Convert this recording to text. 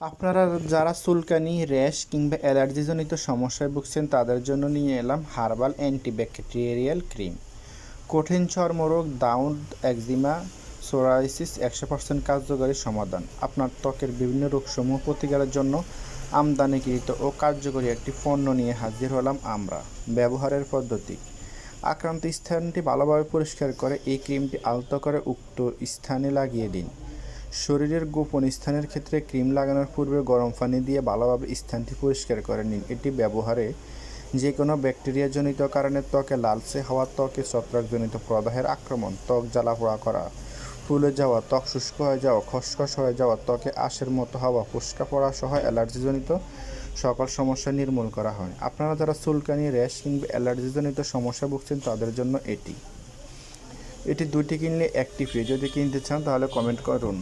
আপনারা যারা চুলকানি, র্যাশ কিংবা অ্যালার্জিজনিত সমস্যায় ভুগছেন তাদের জন্য নিয়ে এলাম হার্বাল অ্যান্টিব্যাকটেরিয়াল ক্রিম। কঠিন চর্মরোগ, দাউদ, একজিমা, সোরাইসিস 100% কার্যকরী সমাধান। আপনার ত্বকের বিভিন্ন রোগসমূহ প্রতিকারের জন্য আমদানিকৃত ও কার্যকরী একটি পণ্য নিয়ে হাজির হলাম আমরা। ব্যবহারের পদ্ধতি: আক্রান্ত স্থানটি ভালোভাবে পরিষ্কার করে এই ক্রিমটি আলতো করে উক্ত স্থানে লাগিয়ে দিন। শরীরের গোপন স্থানের ক্ষেত্রে ক্রিম লাগানোর পূর্বে গরম পানি দিয়ে ভালোভাবে স্থানটি পরিষ্কার করে নিন। এটি ব্যবহারে যে কোনো ব্যাকটেরিয়াজনিত কারণে ত্বকে লালচে হওয়া, ত্বকে ছত্রাকজনিত প্রদাহের আক্রমণ, ত্বক জ্বালাপোড়া করা, ফুলে যাওয়া, ত্বক শুষ্ক হয়ে যাওয়া, খসখস হয়ে যাওয়া, ত্বকে আঁশের মতো হওয়া, ফোস্কা পড়া সহ অ্যালার্জিজনিত সকল সমস্যা নির্মূল করা হয়। আপনারা যারা চুলকানি, র্যাশ কিংবা অ্যালার্জিজনিত সমস্যা ভুগছেন তাদের জন্য এটি 2টি কিনলে একটি ফ্রি। যদি কিনতে চান তাহলে কমেন্ট করুন।